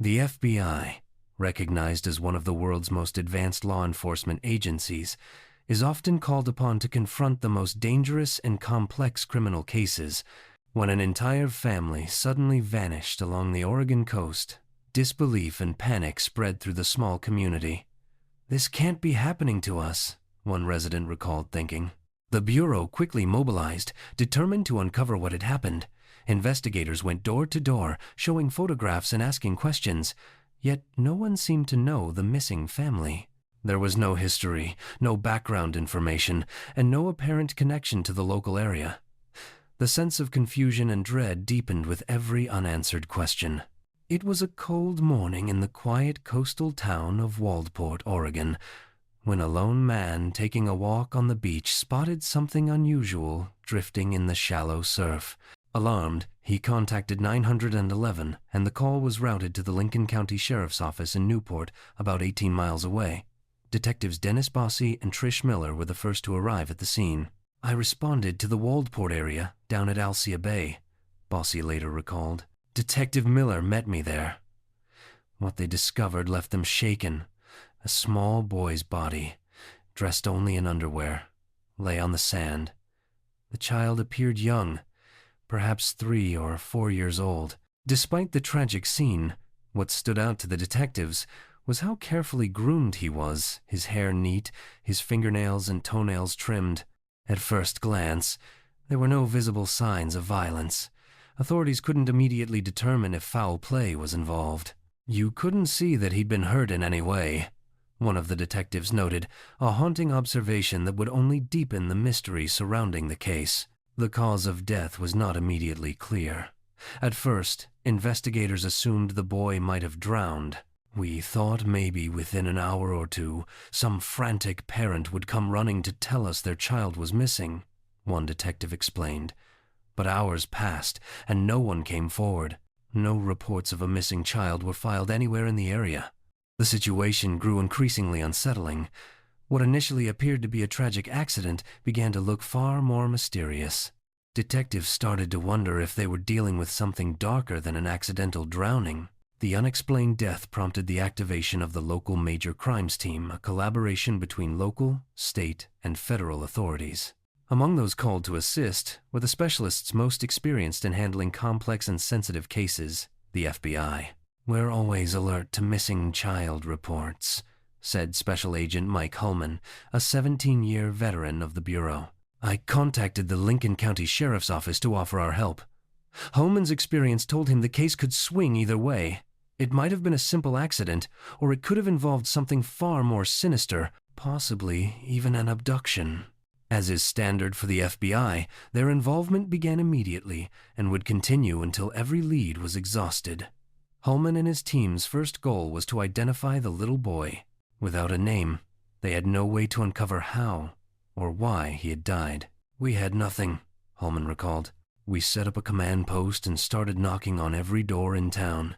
The FBI, recognized as one of the world's most advanced law enforcement agencies, is often called upon to confront the most dangerous and complex criminal cases. When an entire family suddenly vanished along the Oregon coast, disbelief and panic spread through the small community. "This can't be happening to us," one resident recalled thinking. The Bureau quickly mobilized, determined to uncover what had happened. Investigators went door to door, showing photographs and asking questions, yet no one seemed to know the missing family. There was no history, no background information, and no apparent connection to the local area. The sense of confusion and dread deepened with every unanswered question. It was a cold morning in the quiet coastal town of Waldport, Oregon, when a lone man taking a walk on the beach spotted something unusual drifting in the shallow surf. Alarmed, he contacted 911, and the call was routed to the Lincoln County Sheriff's Office in Newport, about 18 miles away. Detectives Dennis Bossy and Trish Miller were the first to arrive at the scene. "I responded to the Waldport area, down at Alcea Bay," Bossy later recalled. "Detective Miller met me there. What they discovered left them shaken. A small boy's body, dressed only in underwear, lay on the sand. The child appeared young, perhaps 3 or 4 years old. Despite the tragic scene, what stood out to the detectives was how carefully groomed he was, his hair neat, his fingernails and toenails trimmed. At first glance, there were no visible signs of violence. Authorities couldn't immediately determine if foul play was involved. "You couldn't see that he'd been hurt in any way," one of the detectives noted, a haunting observation that would only deepen the mystery surrounding the case. The cause of death was not immediately clear. At first, investigators assumed the boy might have drowned. "We thought maybe within an hour or two, some frantic parent would come running to tell us their child was missing," one detective explained. But hours passed, and no one came forward. No reports of a missing child were filed anywhere in the area. The situation grew increasingly unsettling. What initially appeared to be a tragic accident began to look far more mysterious. Detectives started to wonder if they were dealing with something darker than an accidental drowning. The unexplained death prompted the activation of the local major crimes team, a collaboration between local, state, and federal authorities. Among those called to assist were the specialists most experienced in handling complex and sensitive cases, the FBI. "We're always alert to missing child reports," said Special Agent Mike Hullman, a 17-year veteran of the Bureau. "I contacted the Lincoln County Sheriff's Office to offer our help. Hullman's experience told him the case could swing either way. It might have been a simple accident, or it could have involved something far more sinister, possibly even an abduction." As is standard for the FBI, their involvement began immediately and would continue until every lead was exhausted. Hullman and his team's first goal was to identify the little boy. Without a name, they had no way to uncover how or why he had died. "We had nothing," Hullman recalled. "We set up a command post and started knocking on every door in town.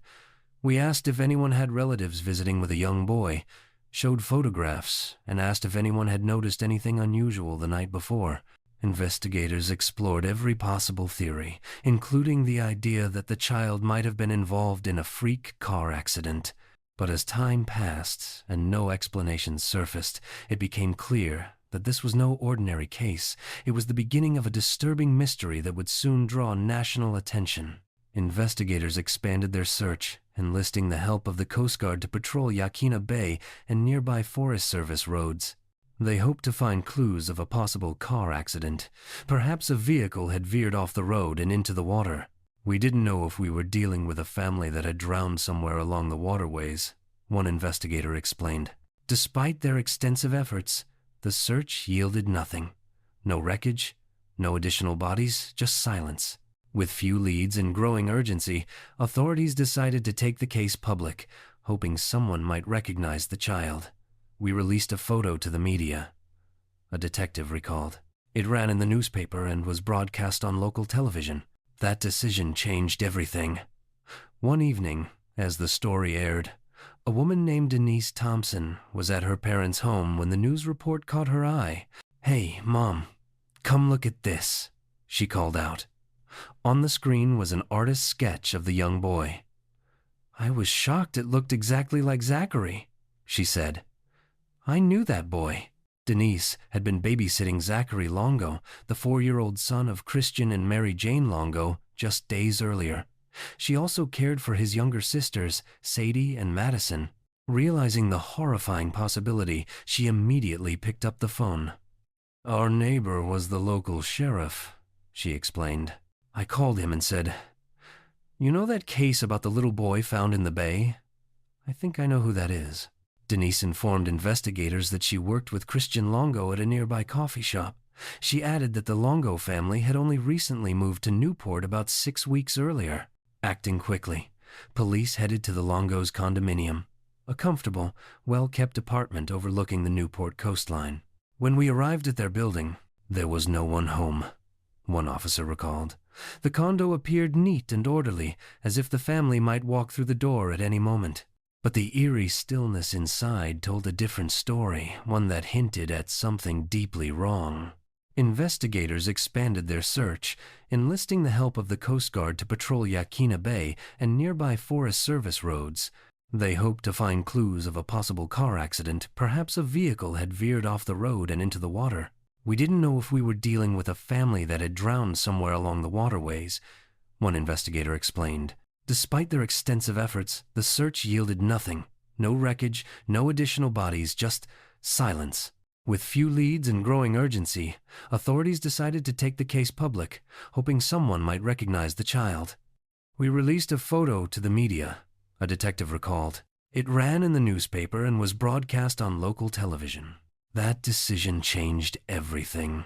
We asked if anyone had relatives visiting with a young boy, showed photographs, and asked if anyone had noticed anything unusual the night before. Investigators explored every possible theory, including the idea that the child might have been involved in a freak car accident. But as time passed and no explanations surfaced, it became clear that this was no ordinary case. It was the beginning of a disturbing mystery that would soon draw national attention. Investigators expanded their search, enlisting the help of the Coast Guard to patrol Yaquina Bay and nearby Forest Service roads. They hoped to find clues of a possible car accident. Perhaps a vehicle had veered off the road and into the water. "We didn't know if we were dealing with a family that had drowned somewhere along the waterways," one investigator explained. Despite their extensive efforts, the search yielded nothing. No wreckage, no additional bodies, just silence. With few leads and growing urgency, authorities decided to take the case public, hoping someone might recognize the child. "We released a photo to the media," a detective recalled. "It ran in the newspaper and was broadcast on local television. That decision changed everything." One evening, as the story aired, a woman named Denise Thompson was at her parents' home when the news report caught her eye. "Hey, Mom, come look at this," she called out. On the screen was an artist's sketch of the young boy. I was shocked it looked exactly like Zachary, she said. I knew that boy. Denise had been babysitting Zachary Longo, the 4-year-old son of Christian and Mary Jane Longo, just days earlier. She also cared for his younger sisters, Sadie and Madison. Realizing the horrifying possibility, she immediately picked up the phone. Our neighbor was the local sheriff, she explained. I called him and said, You know that case about the little boy found in the bay? I think I know who that is. Denise informed investigators that she worked with Christian Longo at a nearby coffee shop. She added that the Longo family had only recently moved to Newport about 6 weeks earlier. Acting quickly, police headed to the Longo's condominium, a comfortable, well-kept apartment overlooking the Newport coastline. When we arrived at their building, there was no one home, one officer recalled. The condo appeared neat and orderly, as if the family might walk through the door at any moment. But the eerie stillness inside told a different story, one that hinted at something deeply wrong. Investigators expanded their search, enlisting the help of the Coast Guard to patrol Yaquina Bay and nearby Forest Service roads. They hoped to find clues of a possible car accident. Perhaps a vehicle had veered off the road and into the water. We didn't know if we were dealing with a family that had drowned somewhere along the waterways, one investigator explained. Despite their extensive efforts, the search yielded nothing. No wreckage, no additional bodies, just silence. With few leads and growing urgency, authorities decided to take the case public, hoping someone might recognize the child. We released a photo to the media, a detective recalled. It ran in the newspaper and was broadcast on local television. That decision changed everything.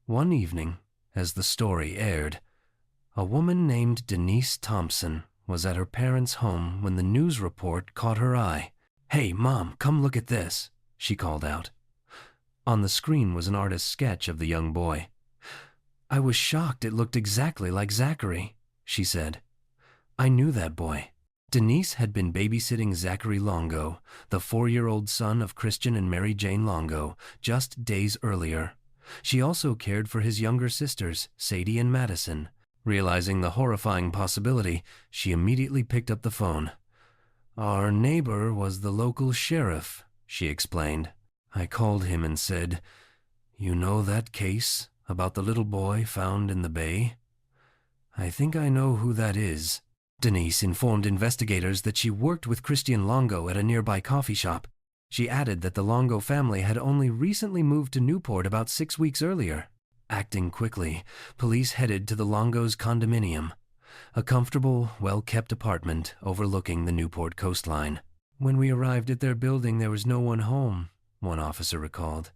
One evening, as the story aired, a woman named Denise Thompson was at her parents' home when the news report caught her eye. Hey, Mom, come look at this, she called out. On the screen was an artist's sketch of the young boy. I was shocked it looked exactly like Zachary, she said. I knew that boy. Denise had been babysitting Zachary Longo, the 4-year-old son of Christian and Mary Jane Longo, just days earlier. She also cared for his younger sisters, Sadie and Madison. Realizing the horrifying possibility, she immediately picked up the phone. Our neighbor was the local sheriff, she explained. I called him and said, You know that case about the little boy found in the bay? I think I know who that is. Denise informed investigators that she worked with Christian Longo at a nearby coffee shop. She added that the Longo family had only recently moved to Newport about 6 weeks earlier. Acting quickly, police headed to the Longo's condominium, a comfortable, well-kept apartment overlooking the Newport coastline. When we arrived at their building, there was no one home, one officer recalled.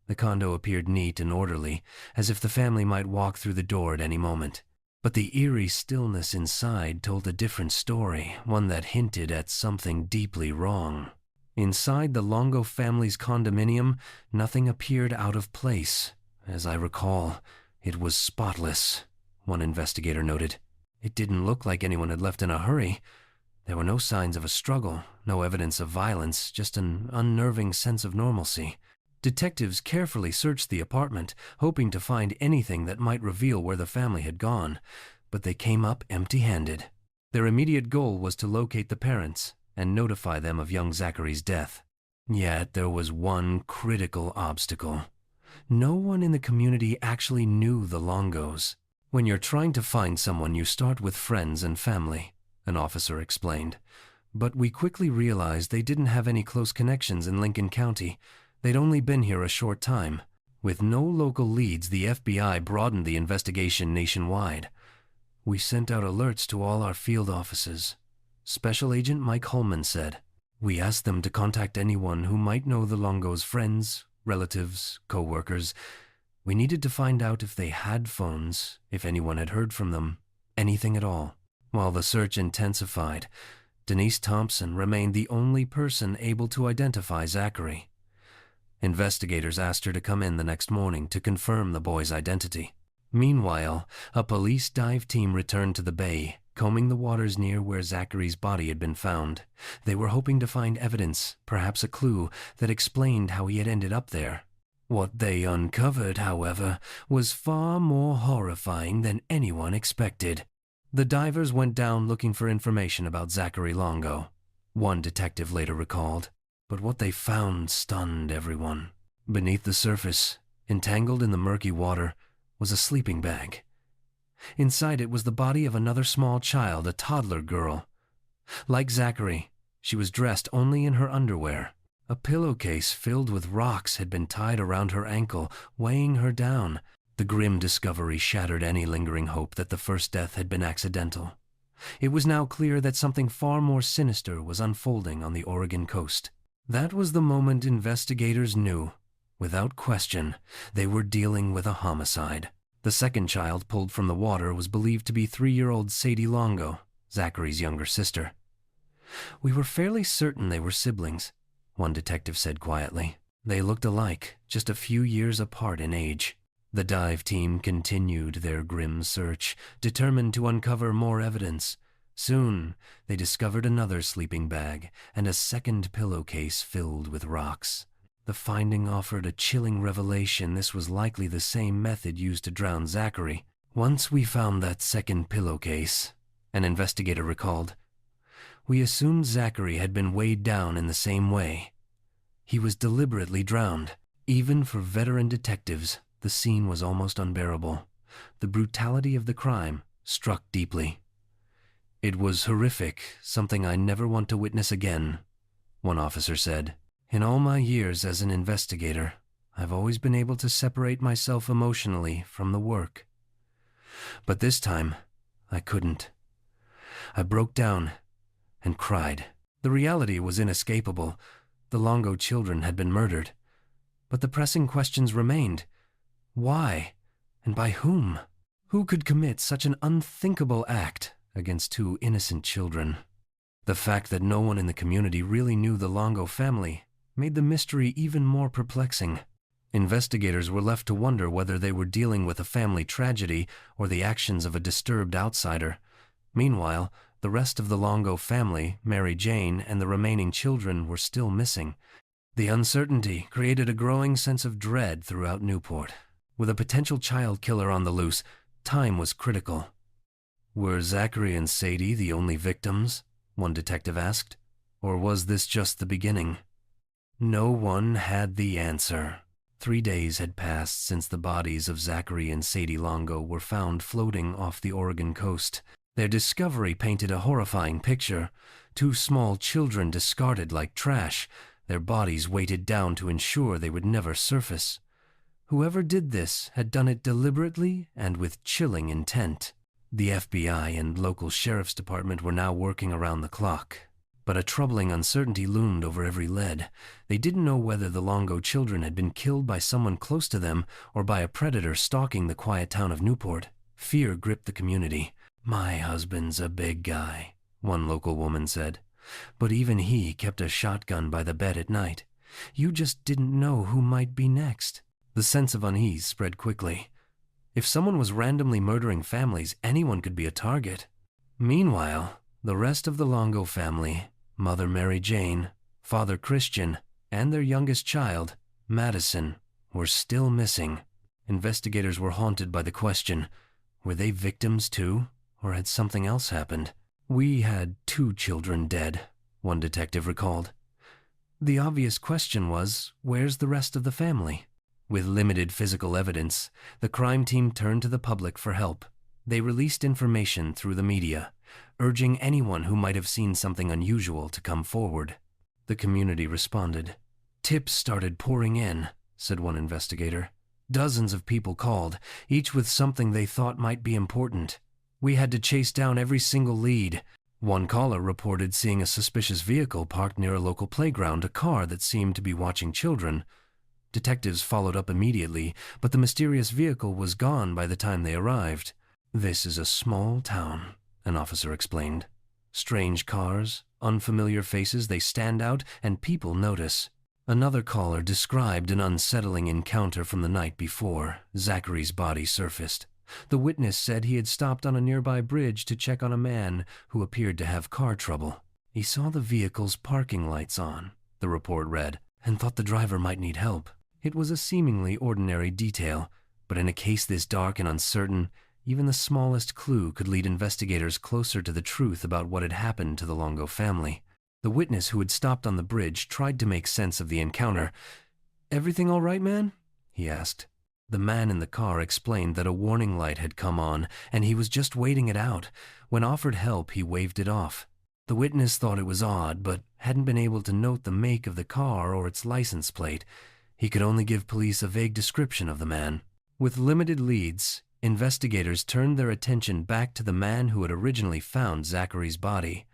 The condo appeared neat and orderly, as if the family might walk through the door at any moment. But the eerie stillness inside told a different story, one that hinted at something deeply wrong. Inside the Longo family's condominium, nothing appeared out of place. As I recall, it was spotless, one investigator noted. It didn't look like anyone had left in a hurry. There were no signs of a struggle, no evidence of violence, just an unnerving sense of normalcy. Detectives carefully searched the apartment, hoping to find anything that might reveal where the family had gone, but they came up empty-handed. Their immediate goal was to locate the parents and notify them of young Zachary's death. Yet there was one critical obstacle. No one in the community actually knew the Longos. When you're trying to find someone, you start with friends and family, an officer explained. But we quickly realized they didn't have any close connections in Lincoln County. They'd only been here a short time. With no local leads, the FBI broadened the investigation nationwide. We sent out alerts to all our field offices. Special Agent Mike Holman said, We asked them to contact anyone who might know the Longos' friends, relatives, co-workers. We needed to find out if they had phones, if anyone had heard from them, anything at all. While the search intensified, Denise Thompson remained the only person able to identify Zachary. Investigators asked her to come in the next morning to confirm the boy's identity. Meanwhile, a police dive team returned to the bay, combing the waters near where Zachary's body had been found. They were hoping to find evidence, perhaps a clue, that explained how he had ended up there. What they uncovered, however, was far more horrifying than anyone expected. The divers went down looking for information about Zachary Longo, one detective later recalled, but what they found stunned everyone. Beneath the surface, entangled in the murky water, was a sleeping bag. Inside it was the body of another small child, a toddler girl. Like Zachary, she was dressed only in her underwear. A pillowcase filled with rocks had been tied around her ankle, weighing her down. The grim discovery shattered any lingering hope that the first death had been accidental. It was now clear that something far more sinister was unfolding on the Oregon coast. That was the moment investigators knew, without question, they were dealing with a homicide. The second child pulled from the water was believed to be 3-year-old Sadie Longo, Zachary's younger sister. "We were fairly certain they were siblings," one detective said quietly. "They looked alike, just a few years apart in age." The dive team continued their grim search, determined to uncover more evidence. Soon, they discovered another sleeping bag and a second pillowcase filled with rocks. The finding offered a chilling revelation. This was likely the same method used to drown Zachary. "Once we found that second pillowcase," an investigator recalled, "we assumed Zachary had been weighed down in the same way. He was deliberately drowned." Even for veteran detectives, the scene was almost unbearable. The brutality of the crime struck deeply. "It was horrific, something I never want to witness again," one officer said. "In all my years as an investigator, I've always been able to separate myself emotionally from the work. But this time, I couldn't. I broke down and cried." The reality was inescapable. The Longo children had been murdered. But the pressing questions remained. Why? And by whom? Who could commit such an unthinkable act against 2 innocent children? The fact that no one in the community really knew the Longo family made the mystery even more perplexing. Investigators were left to wonder whether they were dealing with a family tragedy or the actions of a disturbed outsider. Meanwhile, the rest of the Longo family, Mary Jane, and the remaining children were still missing. The uncertainty created a growing sense of dread throughout Newport. With a potential child killer on the loose, time was critical. "Were Zachary and Sadie the only victims?" one detective asked. "Or was this just the beginning?" No one had the answer. 3 days had passed since the bodies of Zachary and Sadie Longo were found floating off the Oregon coast. Their discovery painted a horrifying picture. 2 small children discarded like trash, their bodies weighted down to ensure they would never surface. Whoever did this had done it deliberately and with chilling intent. The FBI and local sheriff's department were now working around the clock. But a troubling uncertainty loomed over every lead. They didn't know whether the Longo children had been killed by someone close to them or by a predator stalking the quiet town of Newport. Fear gripped the community. "My husband's a big guy," one local woman said. "But even he kept a shotgun by the bed at night. You just didn't know who might be next." The sense of unease spread quickly. If someone was randomly murdering families, anyone could be a target. Meanwhile, the rest of the Longo family, Mother Mary Jane, Father Christian, and their youngest child, Madison, were still missing. Investigators were haunted by the question, were they victims too, or had something else happened? "We had 2 children dead," one detective recalled. The obvious question was, where's the rest of the family? With limited physical evidence, the crime team turned to the public for help. They released information through the media, urging anyone who might have seen something unusual to come forward. The community responded. "Tips started pouring in," said one investigator. "Dozens of people called, each with something they thought might be important. We had to chase down every single lead." One caller reported seeing a suspicious vehicle parked near a local playground, a car that seemed to be watching children. Detectives followed up immediately, but the mysterious vehicle was gone by the time they arrived. "This is a small town," an officer explained. "Strange cars, unfamiliar faces, they stand out, and people notice." Another caller described an unsettling encounter from the night before Zachary's body surfaced. The witness said he had stopped on a nearby bridge to check on a man who appeared to have car trouble. "He saw the vehicle's parking lights on," the report read, "and thought the driver might need help." It was a seemingly ordinary detail, but in a case this dark and uncertain, Even the smallest clue could lead investigators closer to the truth about what had happened to the Longo family. The witness who had stopped on the bridge tried to make sense of the encounter. "Everything all right, man?" he asked. The man in the car explained that a warning light had come on, and he was just waiting it out. When offered help, he waved it off. The witness thought it was odd, but hadn't been able to note the make of the car or its license plate. He could only give police a vague description of the man. With limited leads, investigators turned their attention back to the man who had originally found Zachary's body.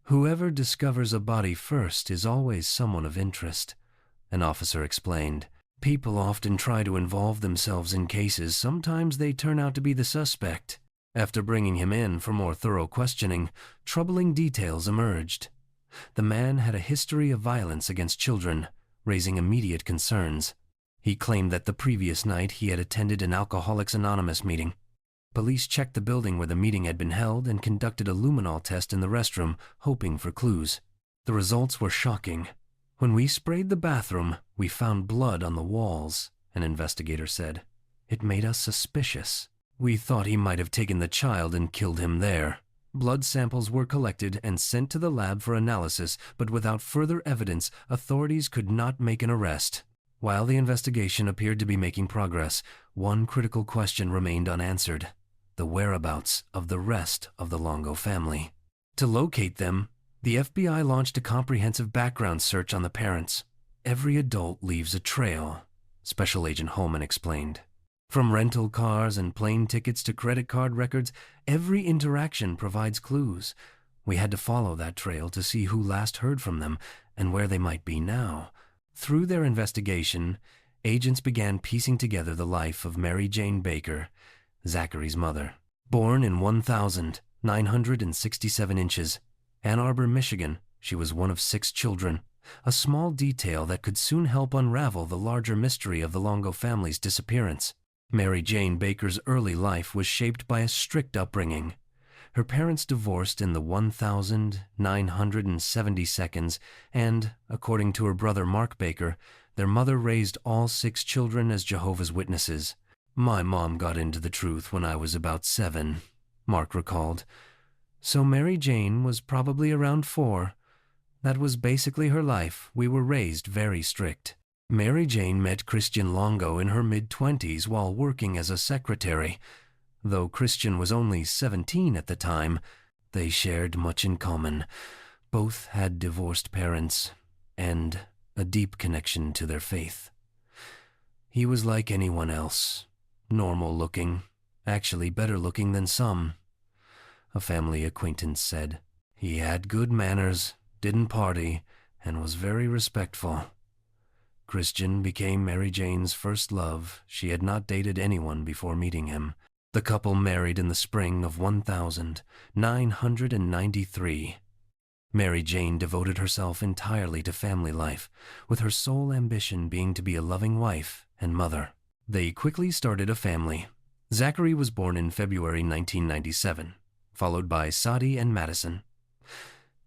"Whoever discovers a body first is always someone of interest," an officer explained. "People often try to involve themselves in cases. Sometimes they turn out to be the suspect." After bringing him in for more thorough questioning, troubling details emerged. The man had a history of violence against children, raising immediate concerns. He claimed that the previous night he had attended an Alcoholics Anonymous meeting. Police checked the building where the meeting had been held and conducted a luminol test in the restroom, hoping for clues. The results were shocking. "When we sprayed the bathroom, we found blood on the walls," an investigator said. "It made us suspicious. We thought he might have taken the child and killed him there." Blood samples were collected and sent to the lab for analysis, but without further evidence, authorities could not make an arrest. While the investigation appeared to be making progress, one critical question remained unanswered: the whereabouts of the rest of the Longo family. To locate them, the FBI launched a comprehensive background search on the parents. "Every adult leaves a trail," Special Agent Holman explained. "From rental cars and plane tickets to credit card records, every interaction provides clues. We had to follow that trail to see who last heard from them and where they might be now." Through their investigation, agents began piecing together the life of Mary Jane Baker, Zachary's mother. Born in 1,967 inches, Ann Arbor, Michigan, she was one of 6 children, a small detail that could soon help unravel the larger mystery of the Longo family's disappearance. Mary Jane Baker's early life was shaped by a strict upbringing. Her parents divorced in the 1972nd, and, according to her brother Mark Baker, their mother raised all 6 children as Jehovah's Witnesses. "My mom got into the truth when I was about 7, Mark recalled. "So Mary Jane was probably around 4. That was basically her life. We were raised very strict." Mary Jane met Christian Longo in her mid-20s while working as a secretary. Though Christian was only 17 at the time, they shared much in common. Both had divorced parents and a deep connection to their faith. "He was like anyone else, normal-looking, actually better looking than some," a family acquaintance said. "He had good manners, didn't party, and was very respectful." Christian became Mary Jane's first love. She had not dated anyone before meeting him. The couple married in the spring of 1993. Mary Jane devoted herself entirely to family life, with her sole ambition being to be a loving wife and mother. They quickly started a family. Zachary was born in February 1997, followed by Sadie and Madison.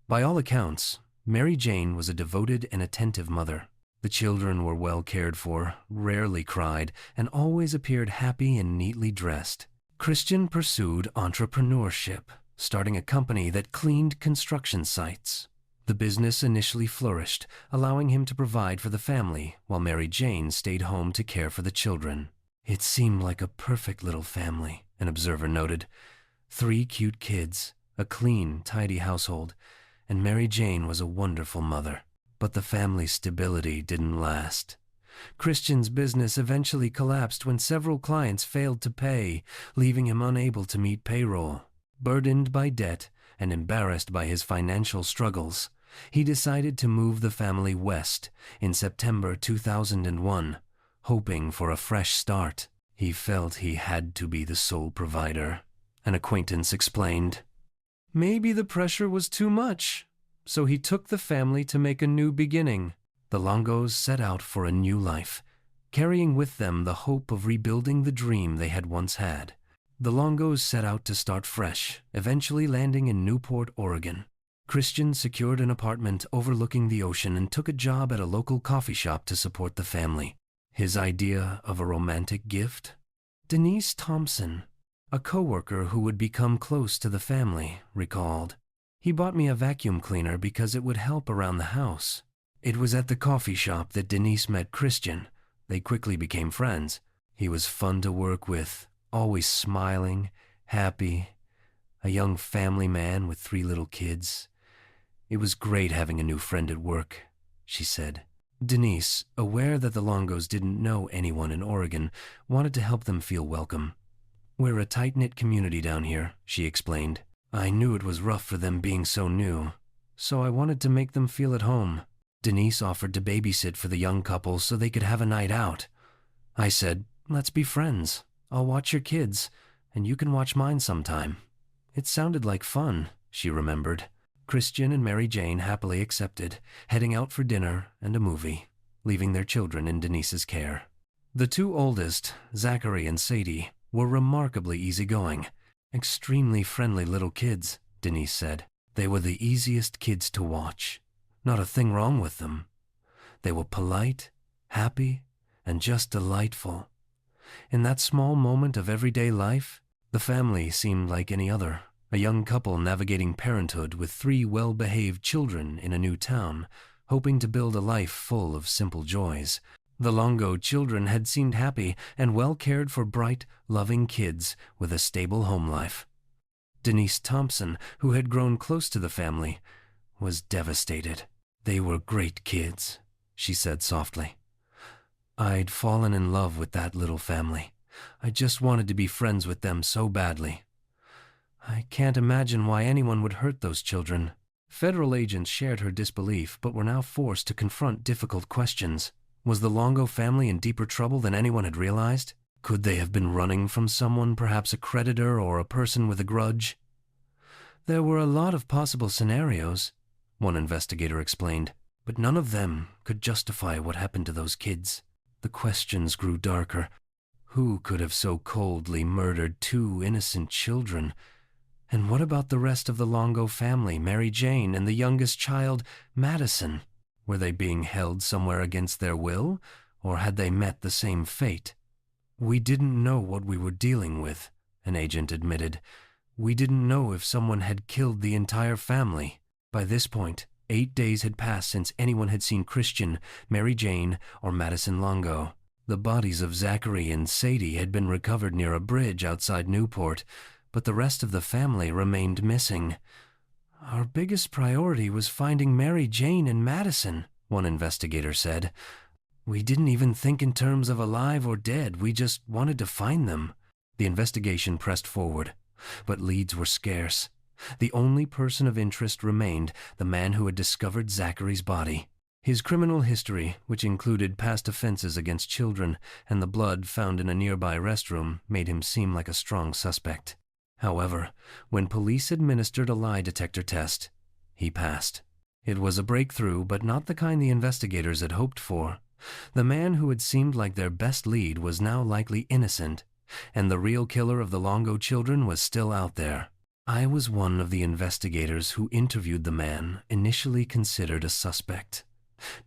By all accounts, Mary Jane was a devoted and attentive mother. The children were well cared for, rarely cried, and always appeared happy and neatly dressed. Christian pursued entrepreneurship, starting a company that cleaned construction sites. The business initially flourished, allowing him to provide for the family, while Mary Jane stayed home to care for the children. "It seemed like a perfect little family," an observer noted. 3 cute kids, a clean, tidy household, and Mary Jane was a wonderful mother. But the family's stability didn't last. Christian's business eventually collapsed when several clients failed to pay, leaving him unable to meet payroll. Burdened by debt and embarrassed by his financial struggles, he decided to move the family west in September 2001, hoping for a fresh start. He felt he had to be the sole provider, an acquaintance explained. "Maybe the pressure was too much, so he took the family to make a new beginning." The Longos set out for a new life, carrying with them the hope of rebuilding the dream they had once had. The Longos set out to start fresh, eventually landing in Newport, Oregon. Christian secured an apartment overlooking the ocean and took a job at a local coffee shop to support the family. His idea of a romantic gift? Denise Thompson, A coworker who would become close to the family recalled. He bought me a vacuum cleaner because it would help around the house. It was at the coffee shop that Denise met Christian. They quickly became friends. He was fun to work with, always smiling, happy, a young family man with 3 little kids. It was great having a new friend at work, she said. Denise, aware that the Longos didn't know anyone in Oregon, wanted to help them feel welcome. We're a tight-knit community down here, she explained. I knew it was rough for them being so new, so I wanted to make them feel at home. Denise offered to babysit for the young couple so they could have a night out. I said, let's be friends. I'll watch your kids, and you can watch mine sometime. It sounded like fun, she remembered. Christian and Mary Jane happily accepted, heading out for dinner and a movie, leaving their children in Denise's care. The 2 oldest, Zachary and Sadie, were remarkably easygoing. Extremely friendly little kids, Denise said. They were the easiest kids to watch. Not a thing wrong with them. They were polite, happy, and just delightful. In that small moment of everyday life, the family seemed like any other. A young couple navigating parenthood with 3 well-behaved children in a new town, hoping to build a life full of simple joys. The Longo children had seemed happy and well cared for, bright, loving kids with a stable home life. Denise Thompson, who had grown close to the family, was devastated. They were great kids, she said softly. I'd fallen in love with that little family. I just wanted to be friends with them so badly. I can't imagine why anyone would hurt those children. Federal agents shared her disbelief, but were now forced to confront difficult questions. Was the Longo family in deeper trouble than anyone had realized? Could they have been running from someone, perhaps a creditor or a person with a grudge? There were a lot of possible scenarios, one investigator explained, but none of them could justify what happened to those kids. The questions grew darker. Who could have so coldly murdered 2 innocent children? And what about the rest of the Longo family, Mary Jane and the youngest child, Madison? Were they being held somewhere against their will, or had they met the same fate? We didn't know what we were dealing with, an agent admitted. We didn't know if someone had killed the entire family. By this point, 8 days had passed since anyone had seen Christian, Mary Jane, or Madison Longo. The bodies of Zachary and Sadie had been recovered near a bridge outside Newport, but the rest of the family remained missing. Our biggest priority was finding Mary Jane and Madison, one investigator said. We didn't even think in terms of alive or dead, we just wanted to find them. The investigation pressed forward, but leads were scarce. The only person of interest remained the man who had discovered Zachary's body. His criminal history, which included past offenses against children and the blood found in a nearby restroom, made him seem like a strong suspect. However, when police administered a lie detector test, he passed. It was a breakthrough, but not the kind the investigators had hoped for. The man who had seemed like their best lead was now likely innocent, and the real killer of the Longo children was still out there. I was one of the investigators who interviewed the man initially considered a suspect.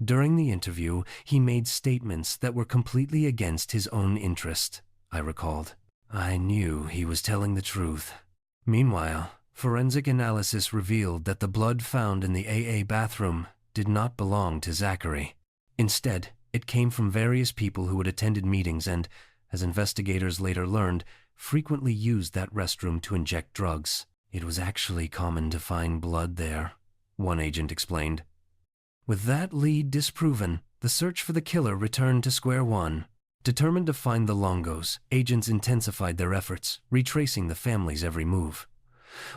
During the interview, he made statements that were completely against his own interest, I recalled. I knew he was telling the truth. Meanwhile, forensic analysis revealed that the blood found in the AA bathroom did not belong to Zachary. Instead, it came from various people who had attended meetings and, as investigators later learned, frequently used that restroom to inject drugs. It was actually common to find blood there, one agent explained. With that lead disproven, the search for the killer returned to square one. Determined to find the Longos, agents intensified their efforts, retracing the family's every move.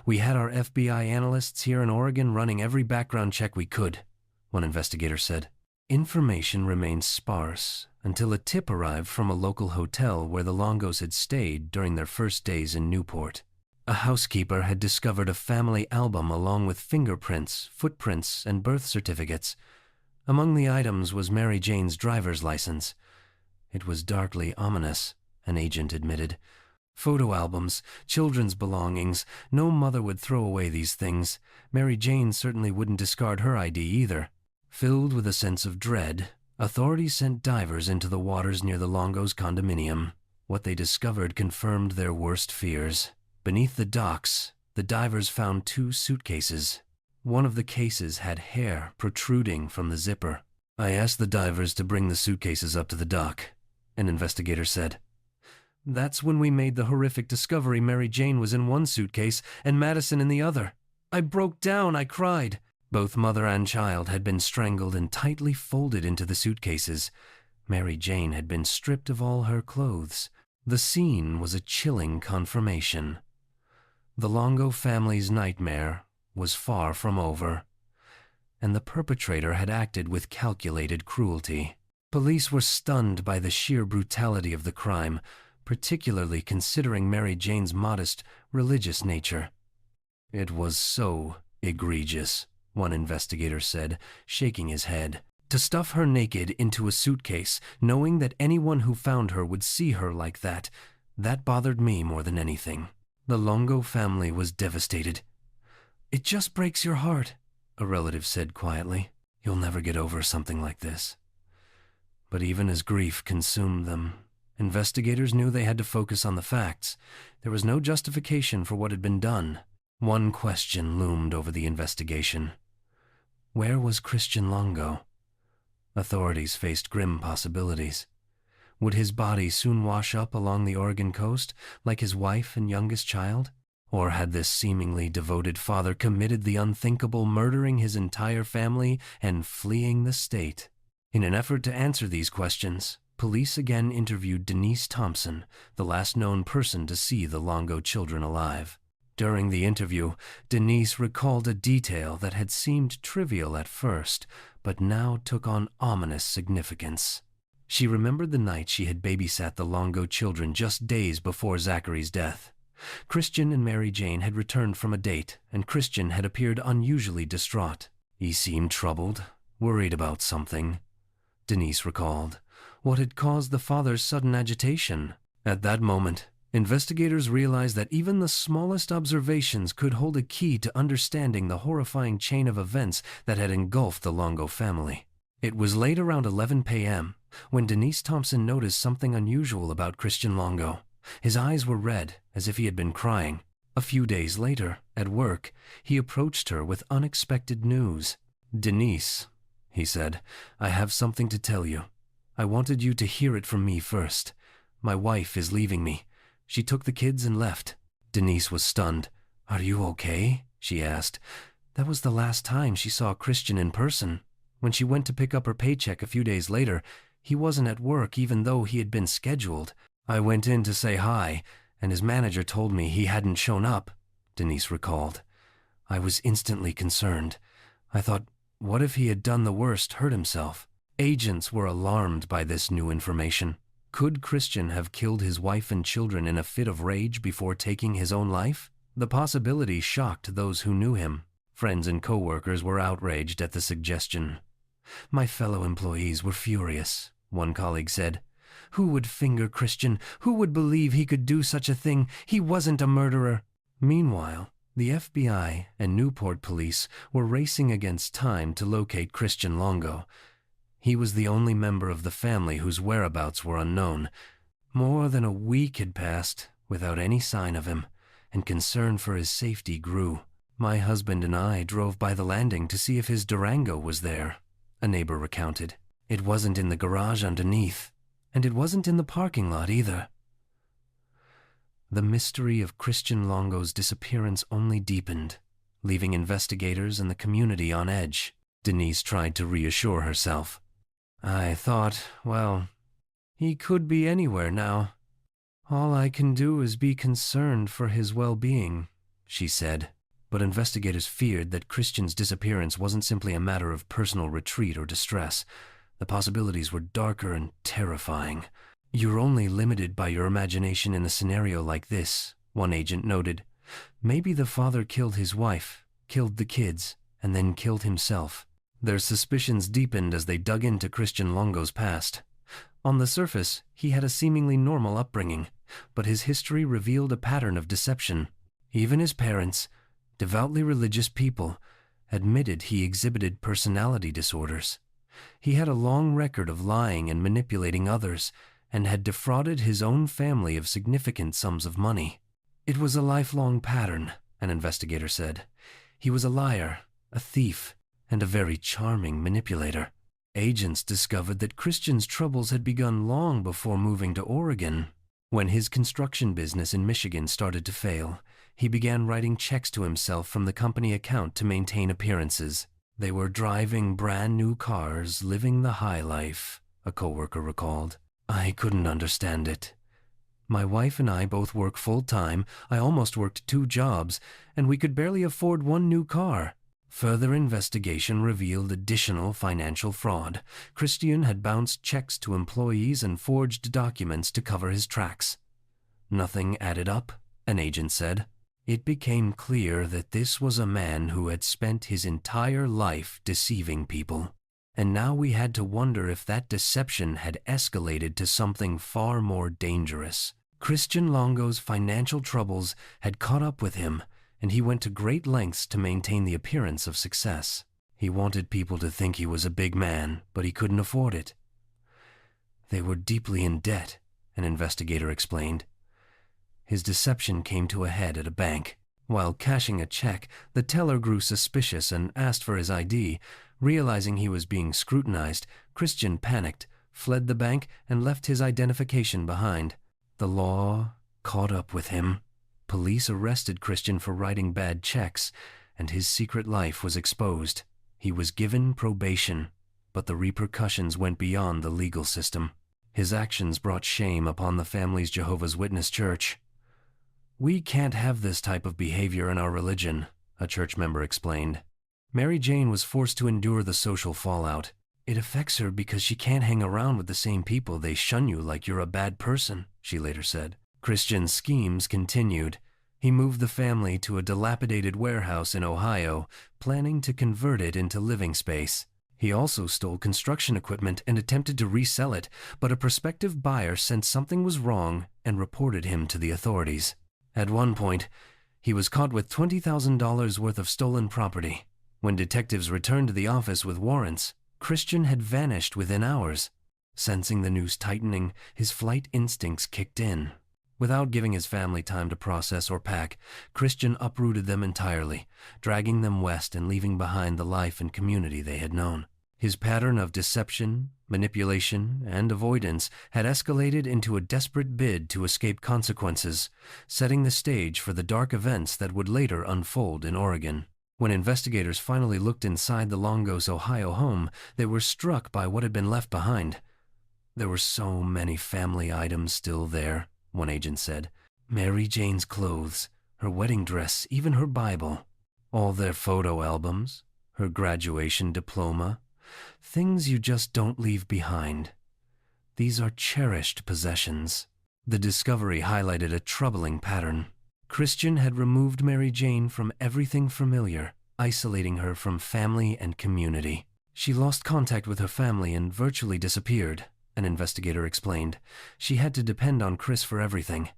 We had our FBI analysts here in Oregon running every background check we could, one investigator said. Information remained sparse until a tip arrived from a local hotel where the Longos had stayed during their first days in Newport. A housekeeper had discovered a family album along with fingerprints, footprints, and birth certificates. Among the items was Mary Jane's driver's license. It was darkly ominous, an agent admitted. Photo albums, children's belongings. No mother would throw away these things. Mary Jane certainly wouldn't discard her ID either. Filled with a sense of dread, authorities sent divers into the waters near the Longo's condominium. What they discovered confirmed their worst fears. Beneath the docks, the divers found 2 suitcases. One of the cases had hair protruding from the zipper. I asked the divers to bring the suitcases up to the dock, an investigator said. That's when we made the horrific discovery Mary Jane was in one suitcase and Madison in the other. I broke down, I cried. Both mother and child had been strangled and tightly folded into the suitcases. Mary Jane had been stripped of all her clothes. The scene was a chilling confirmation. The Longo family's nightmare was far from over, and the perpetrator had acted with calculated cruelty. Police were stunned by the sheer brutality of the crime, particularly considering Mary Jane's modest, religious nature. It was so egregious, one investigator said, shaking his head. To stuff her naked into a suitcase, knowing that anyone who found her would see her like that bothered me more than anything. The Longo family was devastated. It just breaks your heart, a relative said quietly. You'll never get over something like this. But even as grief consumed them, investigators knew they had to focus on the facts. There was no justification for what had been done. One question loomed over the investigation. Where was Christian Longo? Authorities faced grim possibilities. Would his body soon wash up along the Oregon coast, like his wife and youngest child? Or had this seemingly devoted father committed the unthinkable, murdering his entire family and fleeing the state? In an effort to answer these questions, police again interviewed Denise Thompson, the last known person to see the Longo children alive. During the interview, Denise recalled a detail that had seemed trivial at first, but now took on ominous significance. She remembered the night she had babysat the Longo children just days before Zachary's death. Christian and Mary Jane had returned from a date, and Christian had appeared unusually distraught. He seemed troubled, worried about something, Denise recalled. What had caused the father's sudden agitation? At that moment, investigators realized that even the smallest observations could hold a key to understanding the horrifying chain of events that had engulfed the Longo family. It was late around 11 p.m. when Denise Thompson noticed something unusual about Christian Longo. His eyes were red, as if he had been crying. A few days later, at work, he approached her with unexpected news. Denise, he said, I have something to tell you. I wanted you to hear it from me first. My wife is leaving me. She took the kids and left. Denise was stunned. Are you okay? She asked. That was the last time she saw Christian in person. When she went to pick up her paycheck a few days later, he wasn't at work even though he had been scheduled. I went in to say hi, and his manager told me he hadn't shown up, Denise recalled. I was instantly concerned. I thought, what if he had done the worst, hurt himself? Agents were alarmed by this new information. Could Christian have killed his wife and children in a fit of rage before taking his own life? The possibility shocked those who knew him. Friends and co-workers were outraged at the suggestion. My fellow employees were furious, one colleague said. Who would finger Christian? Who would believe he could do such a thing? He wasn't a murderer. Meanwhile, the FBI and Newport police were racing against time to locate Christian Longo. He was the only member of the family whose whereabouts were unknown. More than a week had passed without any sign of him, and concern for his safety grew. My husband and I drove by the landing to see if his Durango was there, a neighbor recounted. It wasn't in the garage underneath, and it wasn't in the parking lot either. The mystery of Christian Longo's disappearance only deepened, leaving investigators and the community on edge. Denise tried to reassure herself. I thought, well, he could be anywhere now. All I can do is be concerned for his well-being, she said. But investigators feared that Christian's disappearance wasn't simply a matter of personal retreat or distress. The possibilities were darker and terrifying. You're only limited by your imagination in a scenario like this, one agent noted. Maybe the father killed his wife, killed the kids, and then killed himself. Their suspicions deepened as they dug into Christian Longo's past. On the surface, he had a seemingly normal upbringing, but his history revealed a pattern of deception. Even his parents, devoutly religious people, admitted he exhibited personality disorders. He had a long record of lying and manipulating others, and had defrauded his own family of significant sums of money. It was a lifelong pattern, an investigator said. He was a liar, a thief, and a very charming manipulator. Agents discovered that Christian's troubles had begun long before moving to Oregon. When his construction business in Michigan started to fail, he began writing checks to himself from the company account to maintain appearances. They were driving brand new cars, living the high life, a coworker recalled. I couldn't understand it. My wife and I both work full-time. I almost worked 2 jobs, and we could barely afford 1 new car. Further investigation revealed additional financial fraud. Christian had bounced checks to employees and forged documents to cover his tracks. Nothing added up, an agent said. It became clear that this was a man who had spent his entire life deceiving people. And now we had to wonder if that deception had escalated to something far more dangerous. Christian Longo's financial troubles had caught up with him, and he went to great lengths to maintain the appearance of success. He wanted people to think he was a big man, but he couldn't afford it. They were deeply in debt, an investigator explained. His deception came to a head at a bank. While cashing a check, the teller grew suspicious and asked for his ID. Realizing he was being scrutinized, Christian panicked, fled the bank, and left his identification behind. The law caught up with him. Police arrested Christian for writing bad checks, and his secret life was exposed. He was given probation, but the repercussions went beyond the legal system. His actions brought shame upon the family's Jehovah's Witness church. We can't have this type of behavior in our religion, a church member explained. Mary Jane was forced to endure the social fallout. It affects her because she can't hang around with the same people. They shun you like you're a bad person, she later said. Christian's schemes continued. He moved the family to a dilapidated warehouse in Ohio, planning to convert it into living space. He also stole construction equipment and attempted to resell it, but a prospective buyer sensed something was wrong and reported him to the authorities. At one point, he was caught with $20,000 worth of stolen property. When detectives returned to the office with warrants, Christian had vanished within hours. Sensing the news tightening, his flight instincts kicked in. Without giving his family time to process or pack, Christian uprooted them entirely, dragging them west and leaving behind the life and community they had known. His pattern of deception, manipulation, and avoidance had escalated into a desperate bid to escape consequences, setting the stage for the dark events that would later unfold in Oregon. When investigators finally looked inside the Longo's Ohio home, they were struck by what had been left behind. There were so many family items still there, one agent said. Mary Jane's clothes, her wedding dress, even her Bible. All their photo albums, her graduation diploma. Things you just don't leave behind. These are cherished possessions. The discovery highlighted a troubling pattern. Christian had removed Mary Jane from everything familiar, isolating her from family and community. She lost contact with her family and virtually disappeared, an investigator explained. She had to depend on Chris for everything.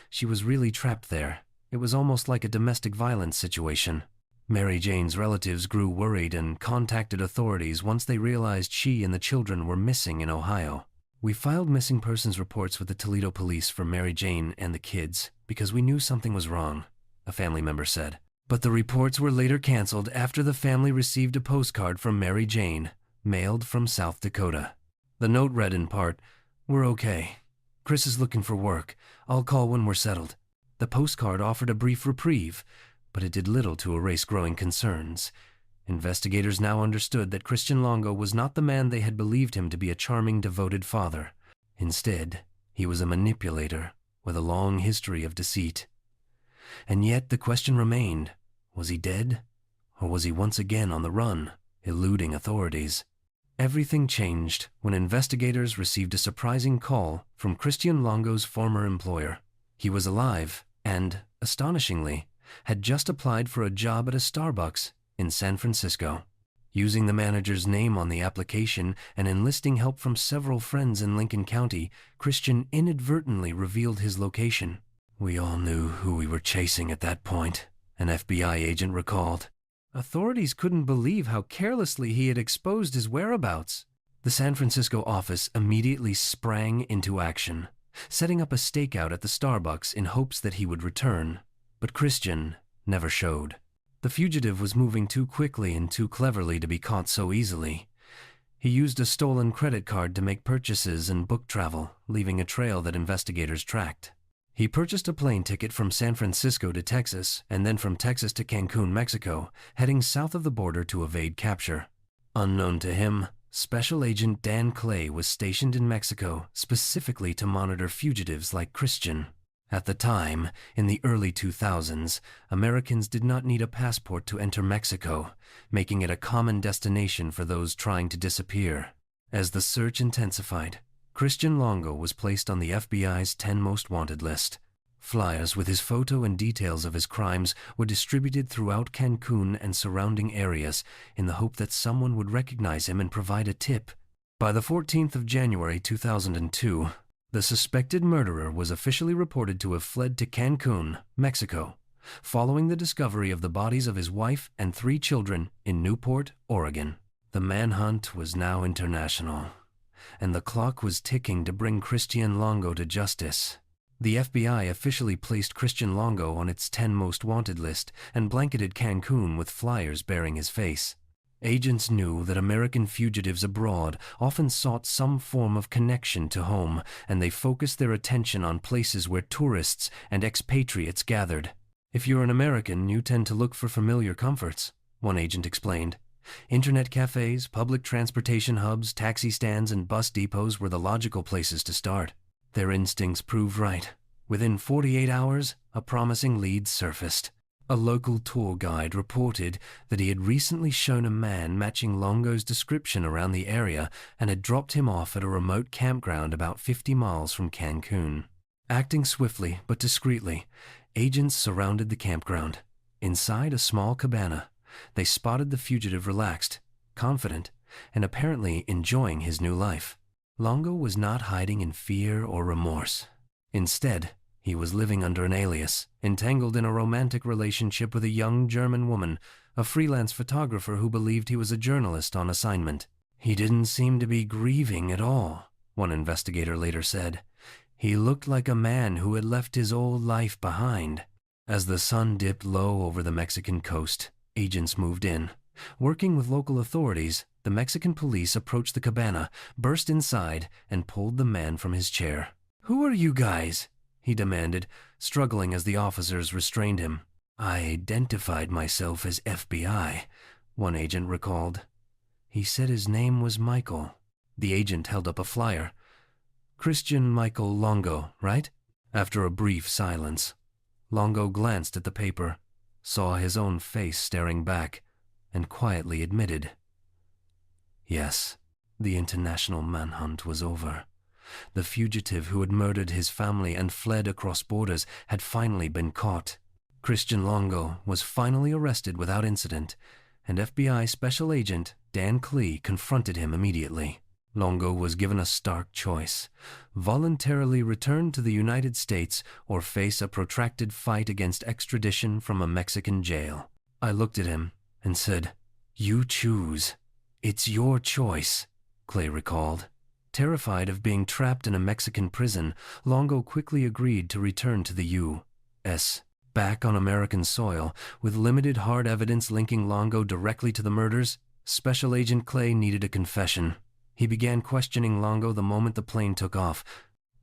She was really trapped there. It was almost like a domestic violence situation. Mary Jane's relatives grew worried and contacted authorities once they realized she and the children were missing in Ohio. We filed missing persons reports with the Toledo police for Mary Jane and the kids because we knew something was wrong, a family member said. But the reports were later canceled after the family received a postcard from Mary Jane, mailed from South Dakota. The note read in part, "We're okay. Chris is looking for work. I'll call when we're settled." The postcard offered a brief reprieve, but it did little to erase growing concerns. Investigators now understood that Christian Longo was not the man they had believed him to be, a charming, devoted father. Instead, he was a manipulator with a long history of deceit. And yet the question remained, was he dead? Or was he once again on the run, eluding authorities? Everything changed when investigators received a surprising call from Christian Longo's former employer. He was alive and, astonishingly, had just applied for a job at a Starbucks in San Francisco. Using the manager's name on the application and enlisting help from several friends in Lincoln County, Christian inadvertently revealed his location. "We all knew who we were chasing at that point," an FBI agent recalled. Authorities couldn't believe how carelessly he had exposed his whereabouts. The San Francisco office immediately sprang into action, setting up a stakeout at the Starbucks in hopes that he would return. But Christian never showed. The fugitive was moving too quickly and too cleverly to be caught so easily. He used a stolen credit card to make purchases and book travel, leaving a trail that investigators tracked. He purchased a plane ticket from San Francisco to Texas, and then from Texas to Cancun, Mexico, heading south of the border to evade capture. Unknown to him, Special Agent Dan Clay was stationed in Mexico specifically to monitor fugitives like Christian. At the time, in the early 2000s, Americans did not need a passport to enter Mexico, making it a common destination for those trying to disappear. As the search intensified, Christian Longo was placed on the FBI's 10 Most Wanted list. Flyers with his photo and details of his crimes were distributed throughout Cancun and surrounding areas in the hope that someone would recognize him and provide a tip. By the 14th of January 2002, the suspected murderer was officially reported to have fled to Cancun, Mexico, following the discovery of the bodies of his wife and 3 children in Newport, Oregon. The manhunt was now international, and the clock was ticking to bring Christian Longo to justice. The FBI officially placed Christian Longo on its 10 Most Wanted list and blanketed Cancun with flyers bearing his face. Agents knew that American fugitives abroad often sought some form of connection to home, and they focused their attention on places where tourists and expatriates gathered. "If you're an American, you tend to look for familiar comforts," one agent explained. Internet cafes, public transportation hubs, taxi stands, and bus depots were the logical places to start. Their instincts proved right. Within 48 hours, a promising lead surfaced. A local tour guide reported that he had recently shown a man matching Longo's description around the area and had dropped him off at a remote campground about 50 miles from Cancun. Acting swiftly but discreetly, agents surrounded the campground. Inside a small cabana, they spotted the fugitive relaxed, confident, and apparently enjoying his new life. Longo was not hiding in fear or remorse. Instead, he was living under an alias, entangled in a romantic relationship with a young German woman, a freelance photographer who believed he was a journalist on assignment. "He didn't seem to be grieving at all," one investigator later said. "He looked like a man who had left his old life behind." As the sun dipped low over the Mexican coast, agents moved in. Working with local authorities, the Mexican police approached the cabana, burst inside, and pulled the man from his chair. "Who are you guys?" he demanded, struggling as the officers restrained him. "I identified myself as FBI," one agent recalled. "He said his name was Michael." The agent held up a flyer. "Christian Michael Longo, right?" After a brief silence, Longo glanced at the paper, saw his own face staring back, and quietly admitted, "Yes, the international manhunt was over. The fugitive who had murdered his family and fled across borders had finally been caught. Christian Longo was finally arrested without incident, and FBI Special Agent Dan Clay confronted him immediately. Longo was given a stark choice: voluntarily return to the United States or face a protracted fight against extradition from a Mexican jail. I looked at him and said, "You choose. It's your choice," Clay recalled. Terrified of being trapped in a Mexican prison, Longo quickly agreed to return to the U.S. Back on American soil, with limited hard evidence linking Longo directly to the murders, Special Agent Clay needed a confession. He began questioning Longo the moment the plane took off.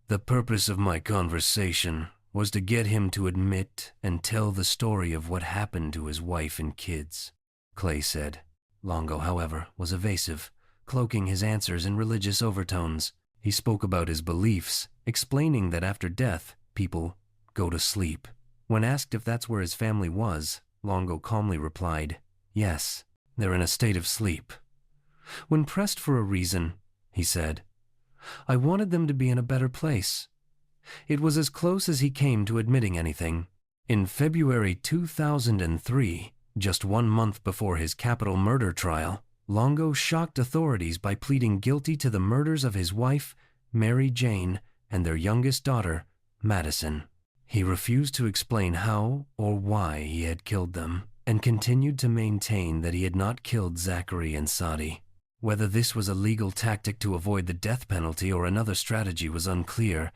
"The purpose of my conversation was to get him to admit and tell the story of what happened to his wife and kids," Clay said. Longo, however, was evasive, cloaking his answers in religious overtones. He spoke about his beliefs, explaining that after death, people go to sleep. When asked if that's where his family was, Longo calmly replied, "Yes, they're in a state of sleep." When pressed for a reason, he said, "I wanted them to be in a better place." It was as close as he came to admitting anything. In February 2003, just 1 month before his capital murder trial, Longo shocked authorities by pleading guilty to the murders of his wife, Mary Jane, and their youngest daughter, Madison. He refused to explain how or why he had killed them, and continued to maintain that he had not killed Zachary and Sadi. Whether this was a legal tactic to avoid the death penalty or another strategy was unclear,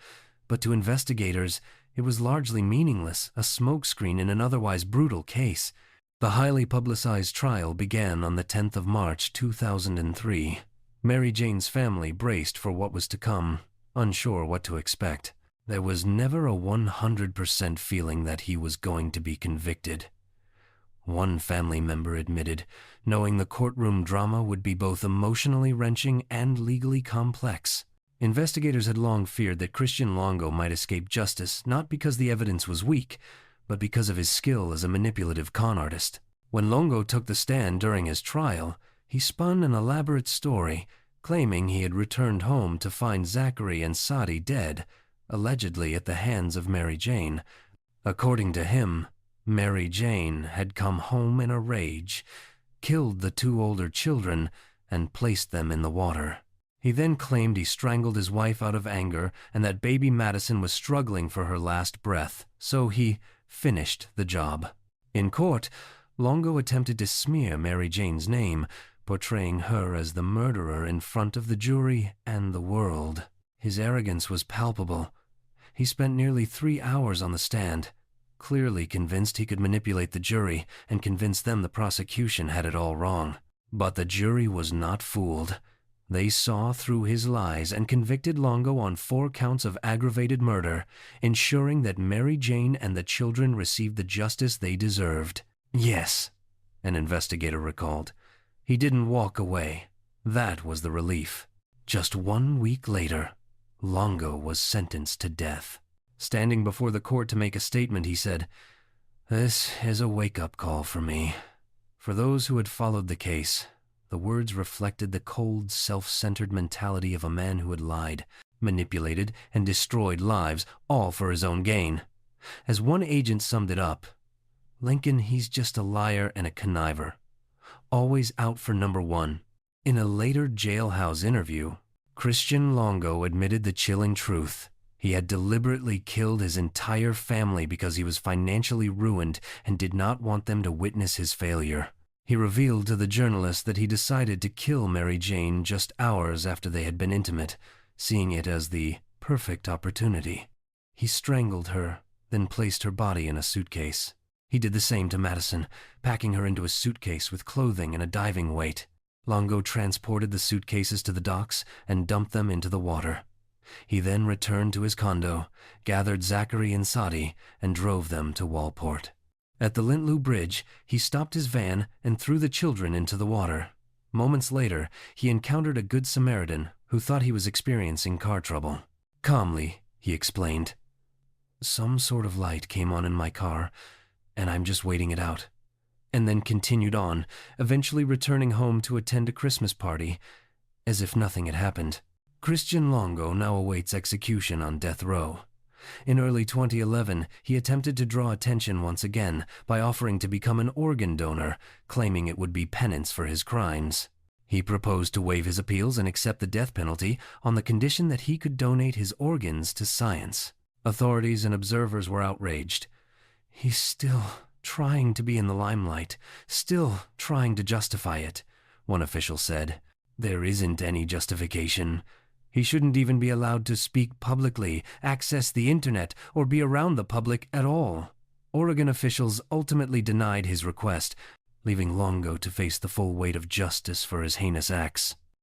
but to investigators, it was largely meaningless, a smokescreen in an otherwise brutal case. The highly publicized trial began on the 10th of March 2003. Mary Jane's family braced for what was to come, unsure what to expect. There was never a 100% feeling that he was going to be convicted. One family member admitted, knowing the courtroom drama would be both emotionally wrenching and legally complex. Investigators had long feared that Christian Longo might escape justice, not because the evidence was weak, but because of his skill as a manipulative con artist. When Longo took the stand during his trial, he spun an elaborate story, claiming he had returned home to find Zachary and Sadi dead, allegedly at the hands of Mary Jane. According to him, Mary Jane had come home in a rage, killed the two older children, and placed them in the water. He then claimed he strangled his wife out of anger and that baby Madison was struggling for her last breath, so he finished the job. In court, Longo attempted to smear Mary Jane's name, portraying her as the murderer in front of the jury and the world. His arrogance was palpable. He spent nearly 3 hours on the stand, clearly convinced he could manipulate the jury and convince them the prosecution had it all wrong. But the jury was not fooled. They saw through his lies and convicted Longo on 4 counts of aggravated murder, ensuring that Mary Jane and the children received the justice they deserved. Yes, an investigator recalled. He didn't walk away. That was the relief. Just 1 week later, Longo was sentenced to death. Standing before the court to make a statement, he said, "This is a wake-up call for me." For those who had followed the case, the words reflected the cold, self-centered mentality of a man who had lied, manipulated, and destroyed lives, all for his own gain. As one agent summed it up, "Lincoln, he's just a liar and a conniver, always out for number one." In a later jailhouse interview, Christian Longo admitted the chilling truth. He had deliberately killed his entire family because he was financially ruined and did not want them to witness his failure. He revealed to the journalist that he decided to kill Mary Jane just hours after they had been intimate, seeing it as the perfect opportunity. He strangled her, then placed her body in a suitcase. He did the same to Madison, packing her into a suitcase with clothing and a diving weight. Longo transported the suitcases to the docks and dumped them into the water. He then returned to his condo, gathered Zachary and Sadi, and drove them to Waldport. At the Lintlu Bridge, he stopped his van and threw the children into the water. Moments later, he encountered a Good Samaritan who thought he was experiencing car trouble. Calmly, he explained, "Some sort of light came on in my car, and I'm just waiting it out," and then continued on, eventually returning home to attend a Christmas party, as if nothing had happened. Christian Longo now awaits execution on death row. In early 2011, he attempted to draw attention once again by offering to become an organ donor, claiming it would be penance for his crimes. He proposed to waive his appeals and accept the death penalty on the condition that he could donate his organs to science. Authorities and observers were outraged. "He's still trying to be in the limelight, still trying to justify it," one official said. "There isn't any justification. He shouldn't even be allowed to speak publicly, access the internet, or be around the public at all." Oregon officials ultimately denied his request, leaving Longo to face the full weight of justice for his heinous acts.